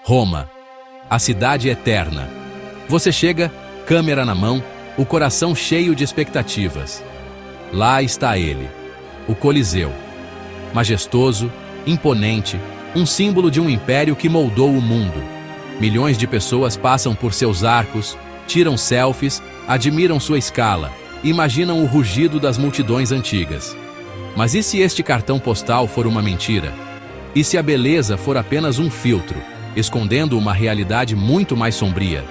Roma, a cidade eterna. Você chega, câmera na mão, o coração cheio de expectativas. Lá está ele, o Coliseu. Majestoso, imponente, um símbolo de um império que moldou o mundo. Milhões de pessoas passam por seus arcos, tiram selfies, admiram sua escala, imaginam o rugido das multidões antigas. Mas e se este cartão postal for uma mentira? E se a beleza for apenas um filtro, escondendo uma realidade muito mais sombria?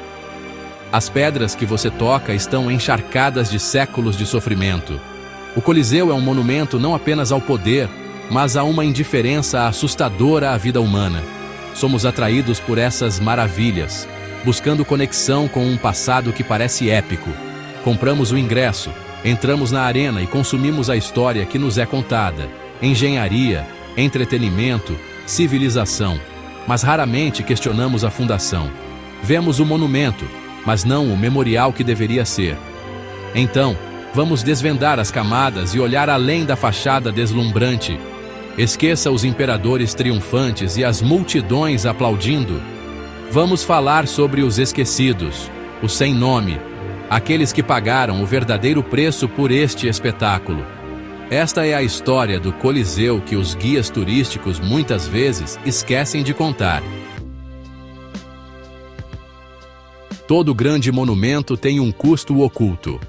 As pedras que você toca estão encharcadas de séculos de sofrimento. O Coliseu é um monumento não apenas ao poder, mas a uma indiferença assustadora à vida humana. Somos atraídos por essas maravilhas, buscando conexão com um passado que parece épico. Compramos o ingresso, entramos na arena e consumimos a história que nos é contada. Engenharia, entretenimento, civilização. Mas raramente questionamos a fundação. Vemos o monumento, mas não o memorial que deveria ser. Então, vamos desvendar as camadas e olhar além da fachada deslumbrante. Esqueça os imperadores triunfantes e as multidões aplaudindo. Vamos falar sobre os esquecidos, os sem nome, aqueles que pagaram o verdadeiro preço por este espetáculo. Esta é a história do Coliseu que os guias turísticos muitas vezes esquecem de contar. Todo grande monumento tem um custo oculto.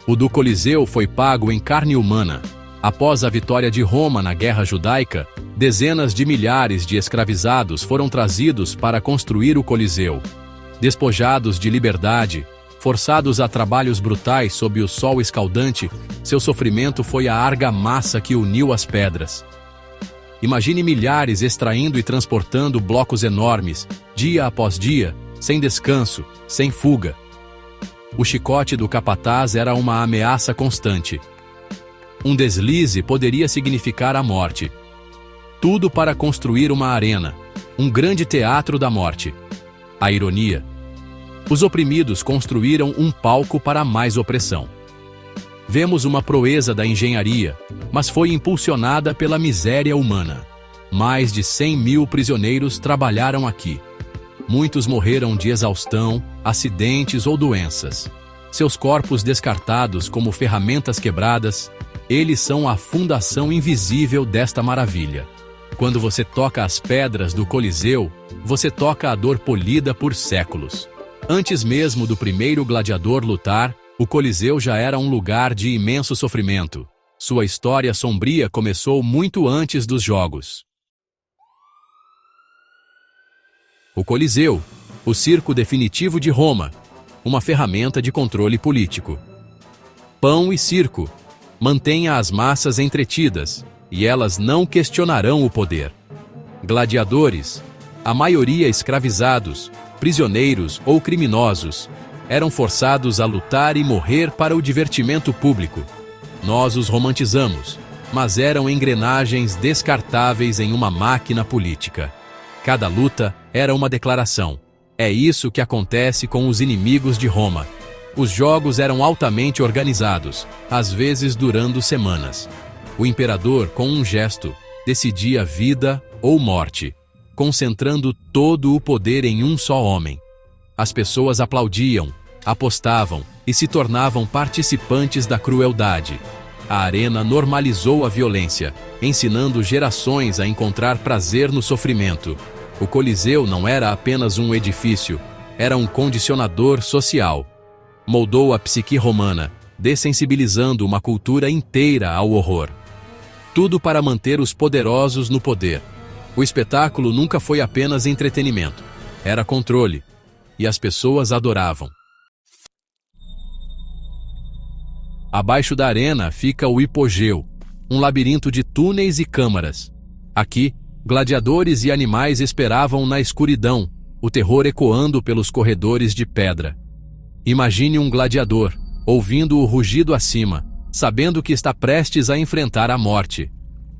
O do Coliseu foi pago em carne humana. Após a vitória de Roma na Guerra Judaica, dezenas de milhares de escravizados foram trazidos para construir o Coliseu. Despojados de liberdade, forçados a trabalhos brutais sob o sol escaldante, seu sofrimento foi a argamassa que uniu as pedras. Imagine milhares extraindo e transportando blocos enormes, dia após dia, sem descanso, sem fuga. O chicote do capataz era uma ameaça constante. Um deslize poderia significar a morte. Tudo para construir uma arena, um grande teatro da morte. A ironia. Os oprimidos construíram um palco para mais opressão. Vemos uma proeza da engenharia, mas foi impulsionada pela miséria humana. Mais de 100 mil prisioneiros trabalharam aqui. Muitos morreram de exaustão, acidentes ou doenças. Seus corpos descartados como ferramentas quebradas, eles são a fundação invisível desta maravilha. Quando você toca as pedras do Coliseu, você toca a dor polida por séculos. Antes mesmo do primeiro gladiador lutar, o Coliseu já era um lugar de imenso sofrimento. Sua história sombria começou muito antes dos Jogos. O Coliseu, o circo definitivo de Roma, uma ferramenta de controle político. Pão e circo. Mantenha as massas entretidas, e elas não questionarão o poder. Gladiadores, a maioria escravizados, prisioneiros ou criminosos, eram forçados a lutar e morrer para o divertimento público. Nós os romantizamos, mas eram engrenagens descartáveis em uma máquina política. Cada luta era uma declaração. É isso que acontece com os inimigos de Roma. Os jogos eram altamente organizados, às vezes durando semanas. O imperador, com um gesto, decidia vida ou morte, concentrando todo o poder em um só homem. As pessoas aplaudiam, apostavam e se tornavam participantes da crueldade. A arena normalizou a violência, ensinando gerações a encontrar prazer no sofrimento. O Coliseu não era apenas um edifício, era um condicionador social. Moldou a psique romana, dessensibilizando uma cultura inteira ao horror. Tudo para manter os poderosos no poder. O espetáculo nunca foi apenas entretenimento, era controle, e as pessoas adoravam. Abaixo da arena fica o hipogeu, um labirinto de túneis e câmaras. Aqui, gladiadores e animais esperavam na escuridão, o terror ecoando pelos corredores de pedra. Imagine um gladiador, ouvindo o rugido acima, sabendo que está prestes a enfrentar a morte.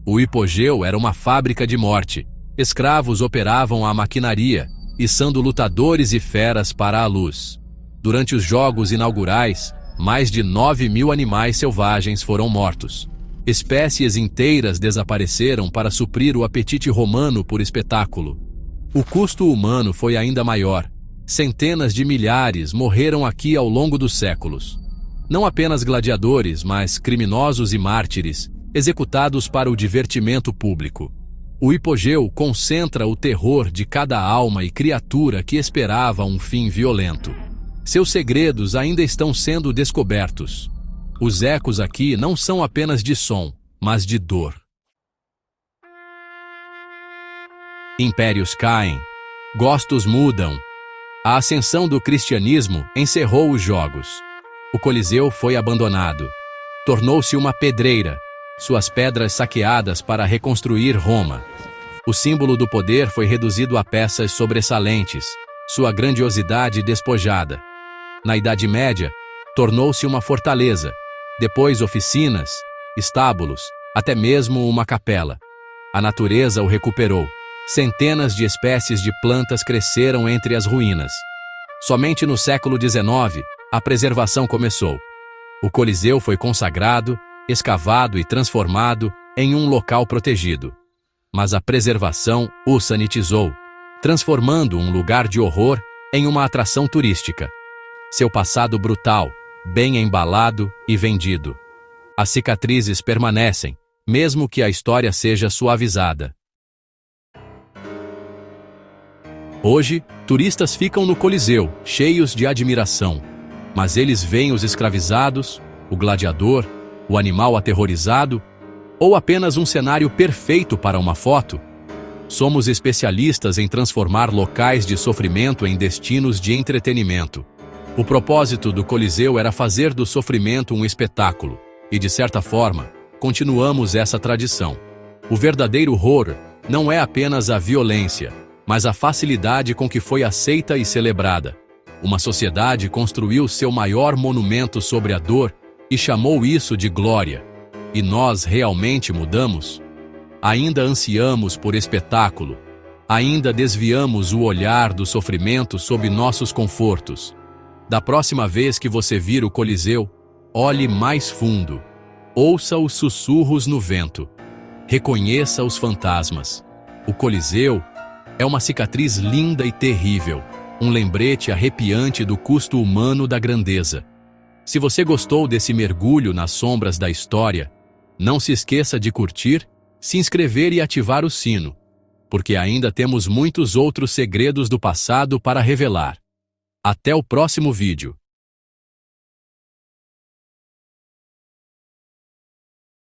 O hipogeu era uma fábrica de morte. Escravos operavam a maquinaria, içando lutadores e feras para a luz. Durante os jogos inaugurais, mais de 9.000 animais selvagens foram mortos. Espécies inteiras desapareceram para suprir o apetite romano por espetáculo. O custo humano foi ainda maior. Centenas de milhares morreram aqui ao longo dos séculos. Não apenas gladiadores, mas criminosos e mártires, executados para o divertimento público. O hipogeu concentra o terror de cada alma e criatura que esperava um fim violento. Seus segredos ainda estão sendo descobertos. Os ecos aqui não são apenas de som, mas de dor. Impérios caem. Gostos mudam. A ascensão do cristianismo encerrou os jogos. O Coliseu foi abandonado. Tornou-se uma pedreira, suas pedras saqueadas para reconstruir Roma. O símbolo do poder foi reduzido a peças sobressalentes, sua grandiosidade despojada. Na Idade Média, tornou-se uma fortaleza, depois oficinas, estábulos, até mesmo uma capela. A natureza o recuperou. Centenas de espécies de plantas cresceram entre as ruínas. Somente no século XIX, a preservação começou. O Coliseu foi consagrado, escavado e transformado em um local protegido. Mas a preservação o sanitizou, transformando um lugar de horror em uma atração turística. Seu passado brutal, bem embalado e vendido. As cicatrizes permanecem, mesmo que a história seja suavizada. Hoje, turistas ficam no Coliseu, cheios de admiração. Mas eles veem os escravizados, o gladiador, o animal aterrorizado, ou apenas um cenário perfeito para uma foto? Somos especialistas em transformar locais de sofrimento em destinos de entretenimento. O propósito do Coliseu era fazer do sofrimento um espetáculo, e de certa forma, continuamos essa tradição. O verdadeiro horror não é apenas a violência, mas a facilidade com que foi aceita e celebrada. Uma sociedade construiu seu maior monumento sobre a dor e chamou isso de glória. E nós realmente mudamos? Ainda ansiamos por espetáculo. Ainda desviamos o olhar do sofrimento sob nossos confortos. Da próxima vez que você vir o Coliseu, olhe mais fundo. Ouça os sussurros no vento. Reconheça os fantasmas. O Coliseu é uma cicatriz linda e terrível, um lembrete arrepiante do custo humano da grandeza. Se você gostou desse mergulho nas sombras da história, não se esqueça de curtir, se inscrever e ativar o sino, porque ainda temos muitos outros segredos do passado para revelar. Até o próximo vídeo.